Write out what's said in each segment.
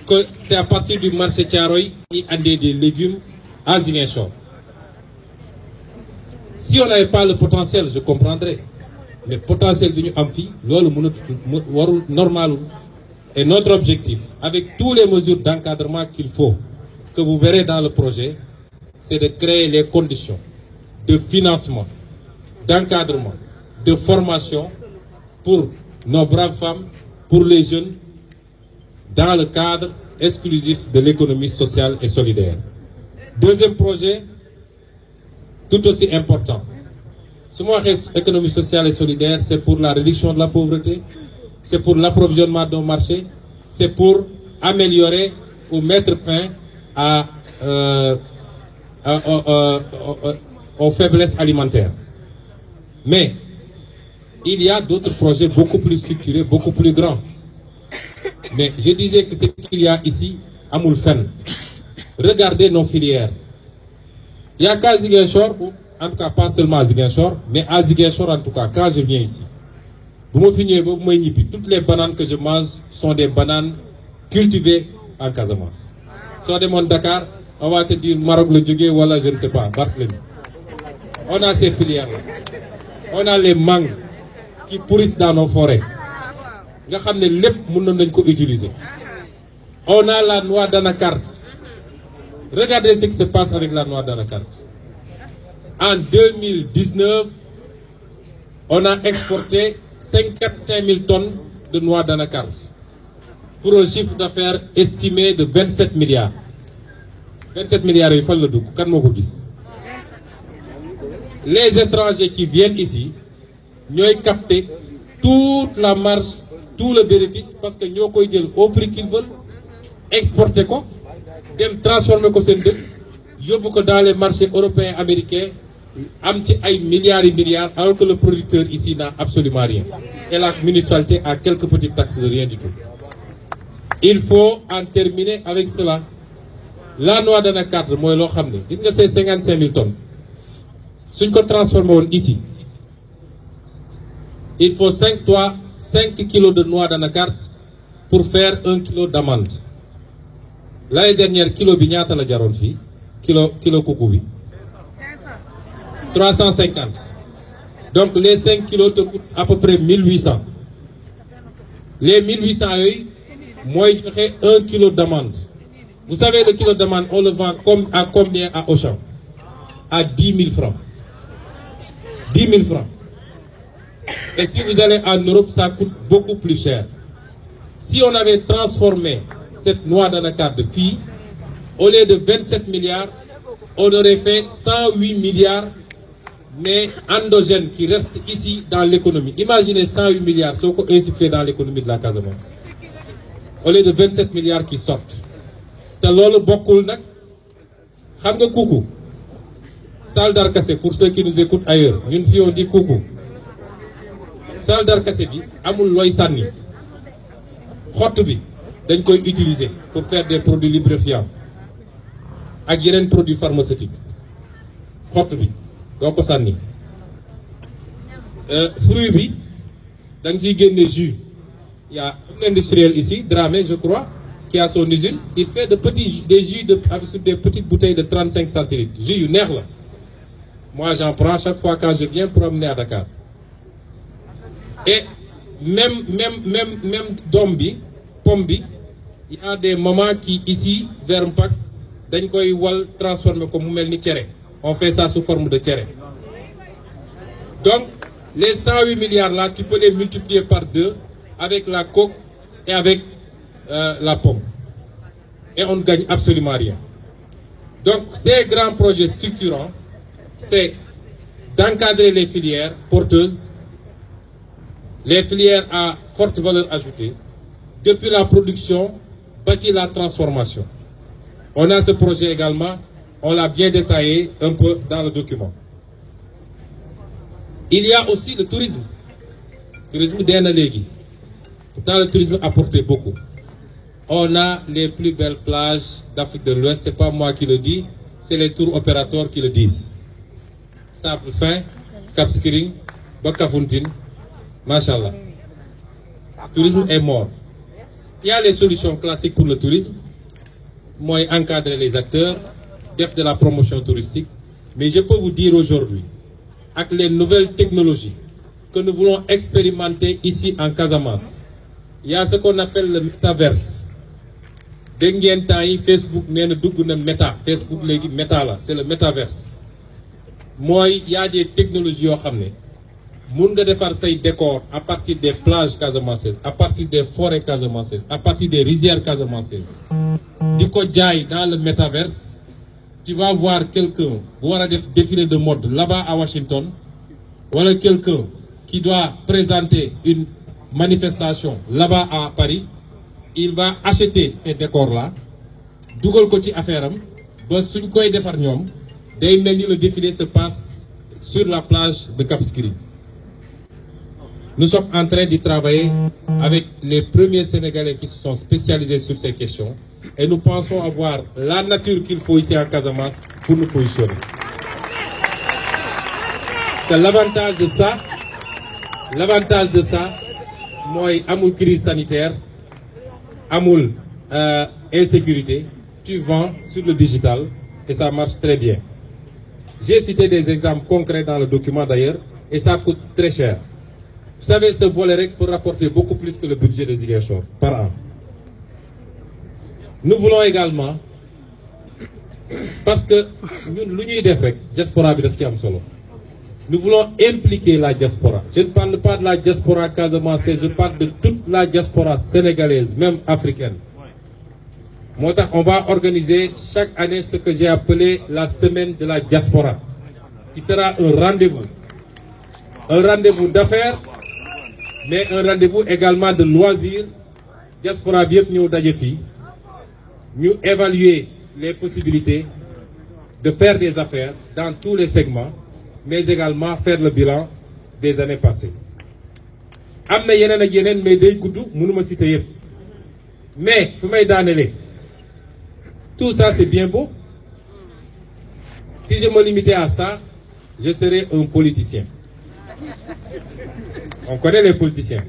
que c'est à partir du marché Thiaroye qui amenait des légumes à Ziguinchor. Si on n'avait pas le potentiel, je comprendrais. Mais potentiel de Amfi, normal. Et notre objectif, avec toutes les mesures d'encadrement qu'il faut, que vous verrez dans le projet, c'est de créer les conditions de financement, d'encadrement, de formation pour nos braves femmes, pour les jeunes, dans le cadre exclusif de l'économie sociale et solidaire. Deuxième projet, tout aussi important. Ce mot économie sociale et solidaire, c'est pour la réduction de la pauvreté, c'est pour l'approvisionnement d'un marché, c'est pour améliorer ou mettre fin aux faiblesses alimentaires. Mais il y a d'autres projets beaucoup plus structurés, beaucoup plus grands. Mais je disais que ce qu'il y a ici, à Moulfen, regardez nos filières. Il y a qu'à Ziguinchor, en tout cas pas seulement à Ziguinchor, mais à Ziguinchor en tout cas, quand je viens ici. Toutes les bananes que je mange sont des bananes cultivées en Casamance. Soit des mondes Dakar, on va te dire Maroc le Djugé, voilà, je ne sais pas, Barthélemy. On a ces filières-là. On a les mangues qui pourrissent dans nos forêts. On a la noix d'anacarde. Regardez ce qui se passe avec la noix d'anacarde. En 2019, on a exporté 55 000 tonnes de noix d'anacarde pour un chiffre d'affaires estimé de 27 milliards. 27 milliards, il faut le dire. Les étrangers qui viennent ici, nous ont capté toute la marge, tout le bénéfice, parce que nous avons au prix qu'ils veulent, exporter quoi, transformer quoi dans les marchés européens, américains, milliards et milliards, alors que le producteur ici n'a absolument rien. Et la municipalité a quelques petites taxes de rien du tout. Il faut en terminer avec cela. La noix d'anacarde, moi, c'est 55 000 tonnes. Si on transforme ici, il faut 5 kilos de noix d'anacarde pour faire 1 kilo d'amande. L'année dernière, kilo bignata la jaron fi, kilo koukou 350. Donc les 5 kilos te coûtent à peu près 1800. Les 1800 moi, je ferai 1 kilo d'amande. Vous savez, le kilo d'amande, on le vend à combien à Auchan? À 10 000 francs. 10 000 francs. Et si vous allez en Europe, ça coûte beaucoup plus cher. Si on avait transformé cette noix d'anacarde de filles, au lieu de 27 milliards, on aurait fait 108 milliards, mais endogènes qui restent ici dans l'économie. Imaginez 108 milliards, ce qu'on insufflé dans l'économie de la Casamance. Au lieu de 27 milliards qui sortent. C'est lolu bokul nak. Xam nga coucou. Salle d'Arcassé, pour ceux qui nous écoutent ailleurs, ñun fi on dit coucou. Salle d'Arcassé bi amul loy sanni. Xott bi dañ koy utiliser pour faire des produits lubrifiants ak yeneen produits pharmaceutiques. Xott bi doo ko sanni. Fruit bi dañ ciy génne jus. Il y a un industriel ici, Dramé, je crois, qui a son usine. Il fait des jus avec des petites bouteilles de 35 centilitres. Jus nerf. Moi, j'en prends chaque fois quand je viens pour amener à Dakar. Et même Dombi, Pombi, il y a des mamans qui, ici, vers Mpak, dañ koy wal transformer comme melni tchéré. On fait ça sous forme de tchéré. Donc, les 108 milliards là, tu peux les multiplier par 2 avec la coque et avec la pomme. Et on ne gagne absolument rien. Donc, ces grands projets structurants, c'est d'encadrer les filières porteuses, les filières à forte valeur ajoutée, depuis la production, bâtir la transformation. On a ce projet également, on l'a bien détaillé un peu dans le document. Il y a aussi le tourisme. Le tourisme d'Enalégui. Pourtant, le tourisme a apporté beaucoup. On a les plus belles plages d'Afrique de l'Ouest. Ce n'est pas moi qui le dis, c'est les tours opérateurs qui le disent. Sable fin, Cap Skirring, Bakafontine, Machallah. Le tourisme est mort. Il y a les solutions classiques pour le tourisme, moi encadrer les acteurs, def de la promotion touristique, mais je peux vous dire aujourd'hui, avec les nouvelles technologies que nous voulons expérimenter ici en Casamance, il y a ce qu'on appelle le métaverse. Dès ngeen temps yi Facebook nee na dugg na méta, Facebook léegi méta la, c'est le métaverse. Mooy il y a des technologies yoo xam ne mun nga defar say décor à partir des plages casamançaises, à partir des forêts casamançaises, à partir des rizières casamançaises. Di ko jaay dans le métaverse, tu vas voir quelqu'un bu war a def défilé de mode là-bas à Washington, wala quelqu'un qui doit présenter une manifestation là-bas à Paris. Il va acheter ces décors-là, dugal ko ci affaire am ba suñ koy defar ñoom day mel ni le défilé se passe sur la plage de Cap Skirring. Nous sommes en train de travailler avec les premiers Sénégalais qui se sont spécialisés sur ces questions et nous pensons avoir la nature qu'il faut ici en Casamance pour nous positionner. Que l'avantage de ça, mooy amul crise sanitaire, amul insécurité, tu vends sur le digital et ça marche très bien. J'ai cité des exemples concrets dans le document d'ailleurs et ça coûte très cher. Vous savez, ce volet peut rapporter beaucoup plus que le budget de Ziguinchor par an. Nous voulons également, parce que ñun lu ñuy def rek diaspora bi daf ci am solo. Nous voulons impliquer la diaspora. Je ne parle pas de la diaspora casamançaise, je parle de toute la diaspora sénégalaise, même africaine. On va organiser chaque année ce que j'ai appelé la semaine de la diaspora, qui sera un rendez-vous. Un rendez-vous d'affaires, mais un rendez-vous également de loisirs. Diaspora bi yëpp ñëw daje fii, ñu évaluer les possibilités de faire des affaires dans tous les segments, mais également faire le bilan des années passées. Am na yeneen ak yeneen mais day gudd mënuma citer yëpp. Mais fu may daanelee, tout ça c'est bien beau. Si je me limitais à ça, je serais un politicien. On connaît les politiciens.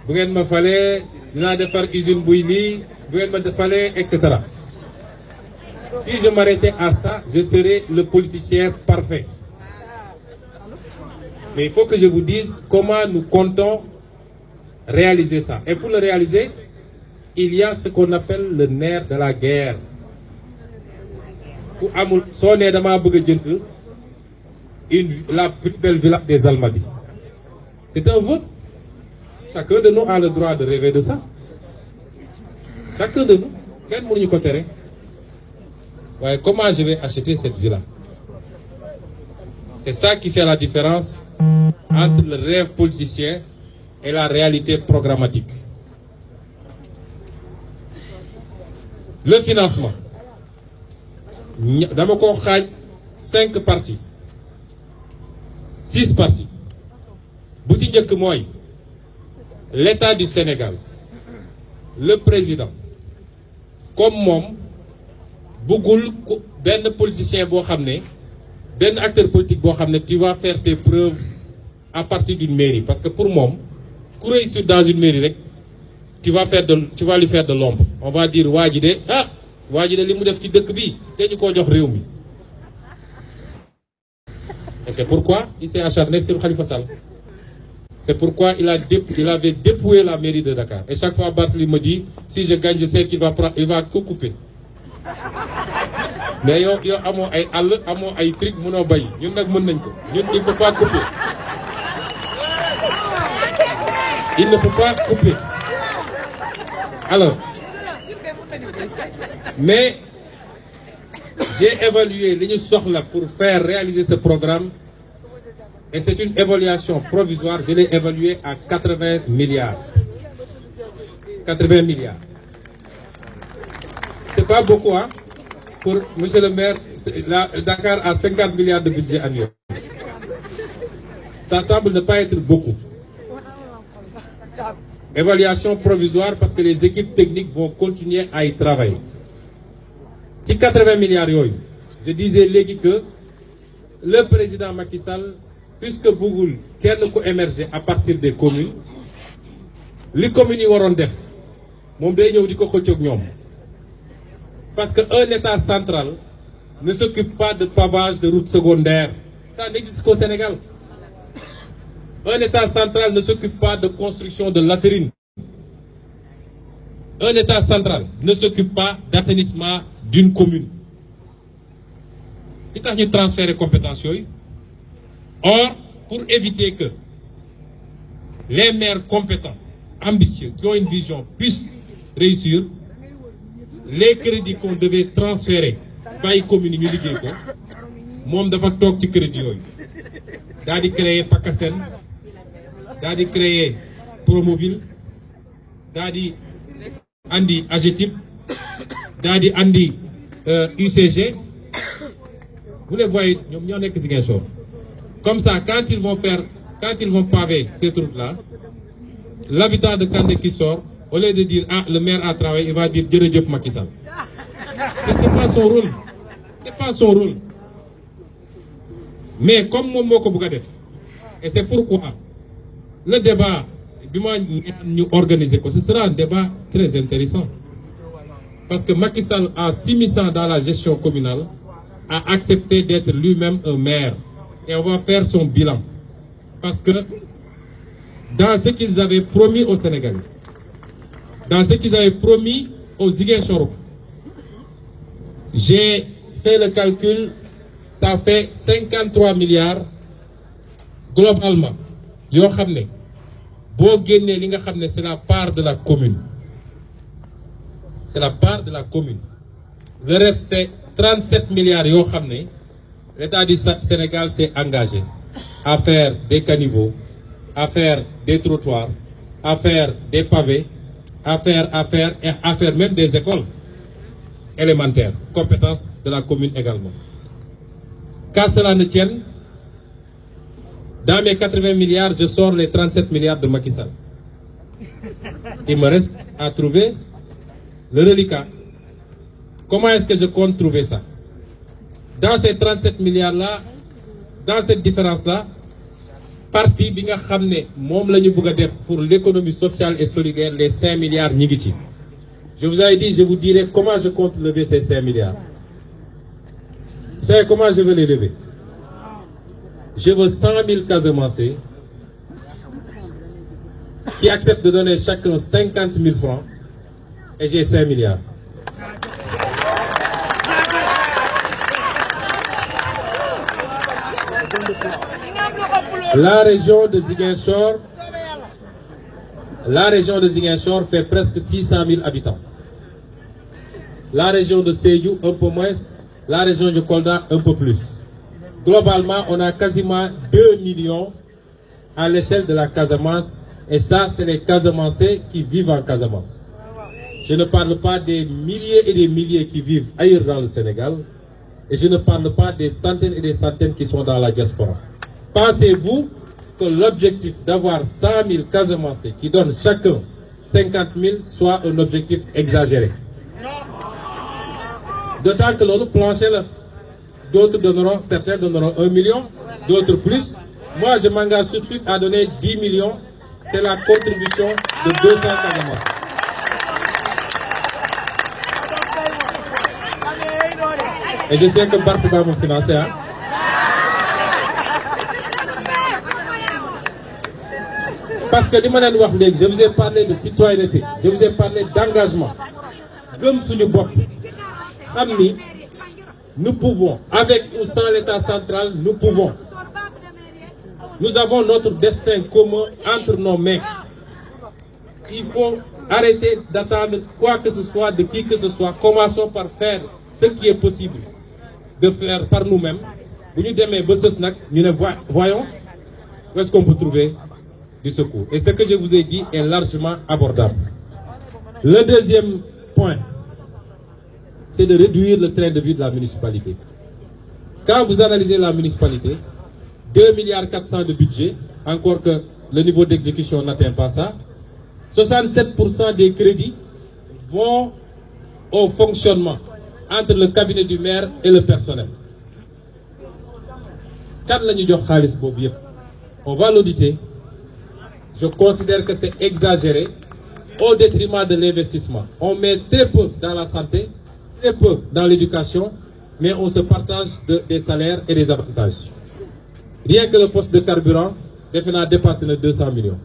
Bu ngeen ma falee dinaa defar usine buy lii, bu ngeen ma falee etc. Si je m'arrêtais à ça, je serais le politicien parfait. Mais il faut que je vous dise comment nous comptons réaliser ça. Et pour le réaliser, il y a ce qu'on appelle le nerf de la guerre. Ku amul soo nee damaa bëgg a jënd la plus belle villa des Almadies. C'est un vote. Chacun de nous a le droit de rêver de ça. Chacun de nous. Kenn mënuñu ko tere. Ouais, comment je vais acheter cette villa? C'est ça qui fait la différence entre le rêve politicien et la réalité programmatique. Le financement. Dama ko xaaj 5 parties. 6 parties. Bu ci njëkk mooy l'État du Sénégal, le président, comme moom bëggul benn politicien boo xam ne benn acteur politique boo xam ne tu vas faire tes preuves à partir d'une mairie, parce que pour moom ku réussir dans une mairie rek tu vas lui faire de l'ombre. On va dire waa ji de li mu def ci dëkk bi te ñu koo jox réew mi. Et c'est pourquoi il s'est acharné sur Khalifa Sall. C'est pourquoi il avait dépouillé la mairie de Dakar. Et chaque fois Barthélémy me dit, si je gagne, je sais qu'il va tout couper. Mais yow amoo ay àll amoo ay truc mënoo bay ñun nag mën nañ ko ñun il ne faut pas couper. Il ne faut pas couper. Alors, mais j'ai évalué li ñu soxla pour faire réaliser ce programme et c'est une évaluation provisoire. Je l'ai évalué à 80 milliards. 80 milliards. C'est pas beaucoup, hein? Pour monsieur le maire, Dakar a 50 milliards de budget annuel. Ça semble ne pas être beaucoup. Évaluation provisoire parce que les équipes techniques vont continuer à y travailler. Ci 80 milliards yooyu, je disais léegi que le président Macky Sall, puisque bëggul kenn ku émerger à partir des communes, li communes yi waroon def moom day ñëw di ko xëccoog ñoom parce que un État central ne s'occupe pas de pavage de routes secondaires. Ça n'existe qu'au Sénégal. Un État central ne s'occupe pas de construction de latérines. Un État central ne s'occupe pas d'assainissement d'une commune. Il faut transférer compétences. Or, pour éviter que les maires compétents, ambitieux, qui ont une vision, puissent réussir, les crédits qu'on devait transférer par les communes, nous avons fait des crédits. Nous avons créé PACASEN, nous avons créé Promoville, nous avons andi AGETIP, nous avons andi UCG. Vous les voyez, nous avons des choses. Comme ça, quand ils vont paver ces trucs-là, l'habitant de Kandé qui sort, au lieu de dire ah le maire a travaillé, il va dire Djeredjeuf Macky Sall. Et c'est pas son rôle. C'est pas son rôle. Mais comme mon mot def, et c'est pourquoi le débat, nous organiser, ce sera un débat très intéressant. Parce que Macky Sall a 6 ans dans la gestion communale, a accepté d'être lui-même un maire. Et on va faire son bilan. Parce que dans ce qu'ils avaient promis aux Sénégalais, dans ce qu'ils avaient promis aux Ziguinchor, j'ai fait le calcul, ça fait 53 milliards globalement. Yo xamné bo guenné li nga xamné c'est la part de la commune. C'est la part de la commune. Le reste c'est 37 milliards yo xamné l'État du Sénégal s'est engagé à faire des caniveaux, à faire des trottoirs, à faire des pavés, à faire même des écoles élémentaires, compétence de la commune également. Qu'à cela ne tienne, dans mes 80 milliards, je sors les 37 milliards de Macky Sall. Il me reste à trouver le reliquat. Comment est-ce que je compte trouver ça? Dans ces 37 milliards-là, dans cette différence-là, partie bi nga xamné mom lañu bëgg def pour l'économie sociale et solidaire les 5 milliards ñi ngi ci. Je vous avais dit, je vous dirai comment je compte lever ces 5 milliards. Vous savez comment je veux les lever? Je veux 100 000 Casamançais qui acceptent de donner chacun 50 000 francs et j'ai 5 milliards. La région de Ziguinchor fait presque 600 000 habitants. La région de Sédhiou un peu moins, la région de Kolda un peu plus. Globalement, on a quasiment 2 millions à l'échelle de la Casamance, et ça, c'est les Casamançais qui vivent en Casamance. Je ne parle pas des milliers et des milliers qui vivent ailleurs dans le Sénégal, et je ne parle pas des centaines et des centaines qui sont dans la diaspora. Pensez-vous que l'objectif d'avoir 100 000 Casamançais qui donnent chacun 50 000 soit un objectif exagéré? D'autant que l'on nous planchait là. D'autres donneront, certains donneront 1 million, d'autres plus. Moi, je m'engage tout de suite à donner 10 millions. C'est la contribution de 200 Casamançais. Et je sais que Barth va me financer. Hein? Parce que je vous ai parlé de citoyenneté, je vous ai parlé d'engagement. Nous pouvons, avec ou sans l'État central, nous pouvons. Nous avons notre destin commun entre nos mains. Il faut arrêter d'attendre quoi que ce soit, de qui que ce soit. Commençons par faire ce qui est possible de faire par nous-mêmes. Voyons où est-ce qu'on peut trouver du secours. Et ce que je vous ai dit est largement abordable. Le deuxième point, c'est de réduire le train de vie de la municipalité. Quand vous analysez la municipalité, 2,4 milliards de budget, encore que le niveau d'exécution n'atteint pas ça, 67% des crédits vont au fonctionnement entre le cabinet du maire et le personnel. Quand on va l'auditer. Je considère que c'est exagéré au détriment de l'investissement. On met très peu dans la santé, très peu dans l'éducation, mais on se partage des salaires et des avantages. Rien que le poste de carburant, dépasse les 200 millions.